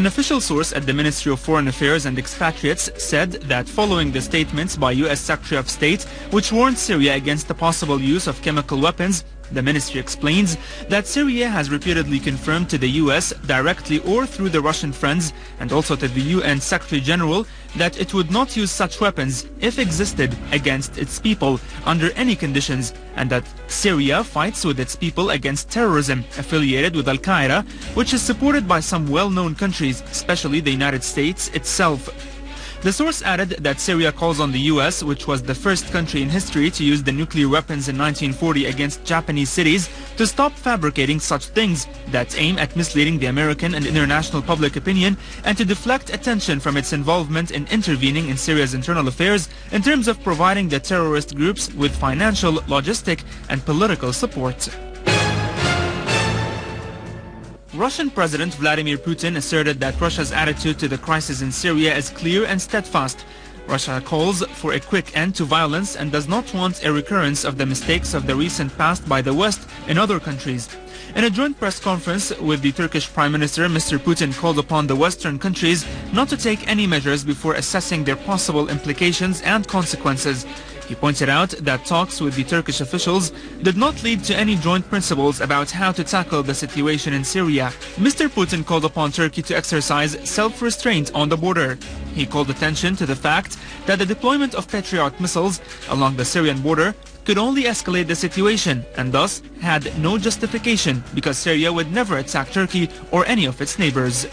An official source at the Ministry of Foreign Affairs and Expatriates said that following the statements by U.S. Secretary of State, which warned Syria against the possible use of chemical weapons, the ministry explains that Syria has repeatedly confirmed to the U.S. directly or through the Russian friends and also to the UN Secretary General that it would not use such weapons if existed against its people under any conditions, and that Syria fights with its people against terrorism affiliated with al-Qaeda, which is supported by some well-known countries, especially the United States itself. The source added that Syria calls on the U.S., which was the first country in history to use the nuclear weapons in 1940 against Japanese cities, to stop fabricating such things that aim at misleading the American and international public opinion and to deflect attention from its involvement in intervening in Syria's internal affairs in terms of providing the terrorist groups with financial, logistic, and political support. Russian President Vladimir Putin asserted that Russia's attitude to the crisis in Syria is clear and steadfast. Russia calls for a quick end to violence and does not want a recurrence of the mistakes of the recent past by the West in other countries. In a joint press conference with the Turkish Prime Minister, Mr. Putin called upon the Western countries not to take any measures before assessing their possible implications and consequences. He pointed out that talks with the Turkish officials did not lead to any joint principles about how to tackle the situation in Syria. Mr. Putin called upon Turkey to exercise self-restraint on the border. He called attention to the fact that the deployment of Patriot missiles along the Syrian border could only escalate the situation and thus had no justification because Syria would never attack Turkey or any of its neighbors.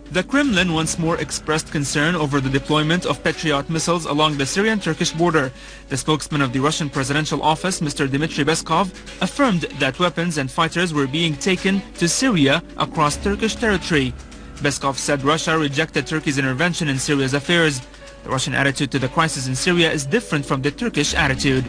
The Kremlin once more expressed concern over the deployment of Patriot missiles along the Syrian-Turkish border. The spokesman of the Russian presidential office, Mr. Dmitry Peskov, affirmed that weapons and fighters were being taken to Syria across Turkish territory. Peskov said Russia rejected Turkey's intervention in Syria's affairs. The Russian attitude to the crisis in Syria is different from the Turkish attitude.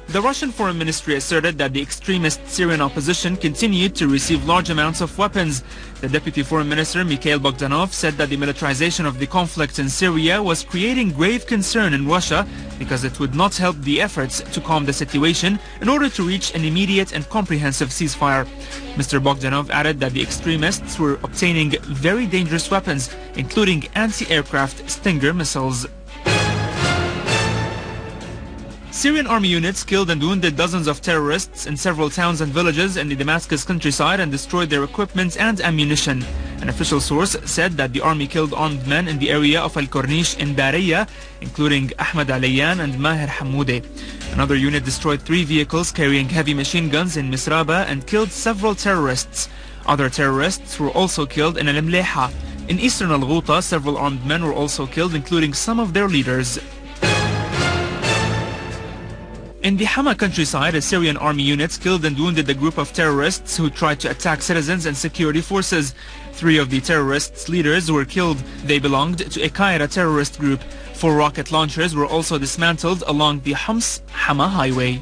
The Russian Foreign Ministry asserted that the extremist Syrian opposition continued to receive large amounts of weapons. The Deputy Foreign Minister, Mikhail Bogdanov, said that the militarization of the conflict in Syria was creating grave concern in Russia because it would not help the efforts to calm the situation in order to reach an immediate and comprehensive ceasefire. Mr. Bogdanov added that the extremists were obtaining very dangerous weapons, including anti-aircraft Stinger missiles. Syrian army units killed and wounded dozens of terrorists in several towns and villages in the Damascus countryside and destroyed their equipment and ammunition. An official source said that the army killed armed men in the area of Al-Corniche in Bariya, including Ahmed Alayan and Maher Hamoudeh. Another unit destroyed 3 vehicles carrying heavy machine guns in Misraba and killed several terrorists. Other terrorists were also killed in Al-Mleha. In eastern Al-Ghouta, several armed men were also killed, including some of their leaders. In the Hama countryside, a Syrian army unit killed and wounded a group of terrorists who tried to attack citizens and security forces. 3 of the terrorists' leaders were killed. They belonged to a Qaeda terrorist group. 4 rocket launchers were also dismantled along the Homs-Hama highway.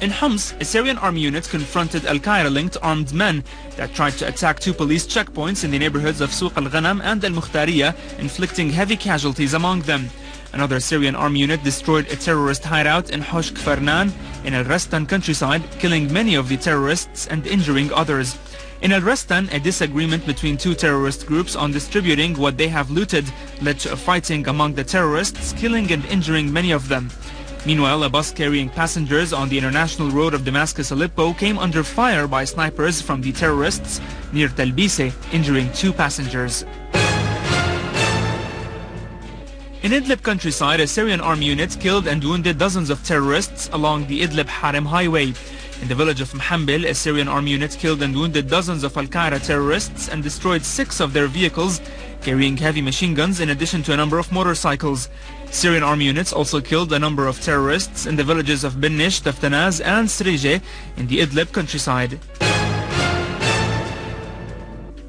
In Homs, a Syrian army unit confronted al-Qaeda-linked armed men that tried to attack 2 police checkpoints in the neighborhoods of Souq al-Ghanam and al-Mukhtariya, inflicting heavy casualties among them. Another Syrian army unit destroyed a terrorist hideout in Hoshk Farnan in Al-Rastan countryside, killing many of the terrorists and injuring others. In Al-Rastan, a disagreement between 2 terrorist groups on distributing what they have looted led to a fighting among the terrorists, killing and injuring many of them. Meanwhile, a bus carrying passengers on the international road of Damascus-Aleppo came under fire by snipers from the terrorists near Talbise, injuring 2 passengers. In Idlib countryside, a Syrian army unit killed and wounded dozens of terrorists along the Idlib-Harem highway. In the village of Mhambil, a Syrian army unit killed and wounded dozens of al-Qaeda terrorists and destroyed 6 of their vehicles, carrying heavy machine guns in addition to a number of motorcycles. Syrian army units also killed a number of terrorists in the villages of Binnish, Taftanaz and Srije in the Idlib countryside.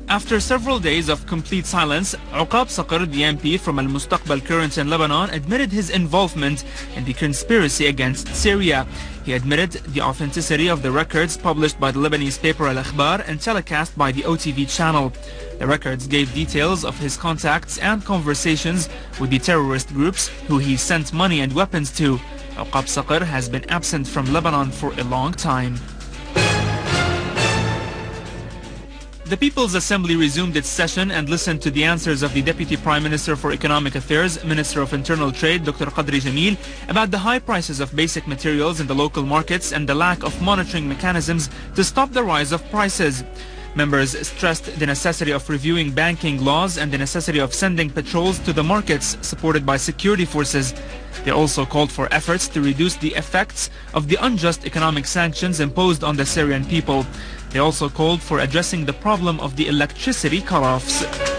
After several days of complete silence, Uqab Saqr, the MP from Al-Mustaqbal current in Lebanon, admitted his involvement in the conspiracy against Syria. He admitted the authenticity of the records published by the Lebanese paper Al-Akhbar and telecast by the OTV channel. The records gave details of his contacts and conversations with the terrorist groups who he sent money and weapons to. Awqab Saqr has been absent from Lebanon for a long time. The People's Assembly resumed its session and listened to the answers of the Deputy Prime Minister for Economic Affairs, Minister of Internal Trade, Dr. Qadri Jamil, about the high prices of basic materials in the local markets and the lack of monitoring mechanisms to stop the rise of prices. Members stressed the necessity of reviewing banking laws and the necessity of sending patrols to the markets supported by security forces. They also called for efforts to reduce the effects of the unjust economic sanctions imposed on the Syrian people. They also called for addressing the problem of the electricity cut-offs.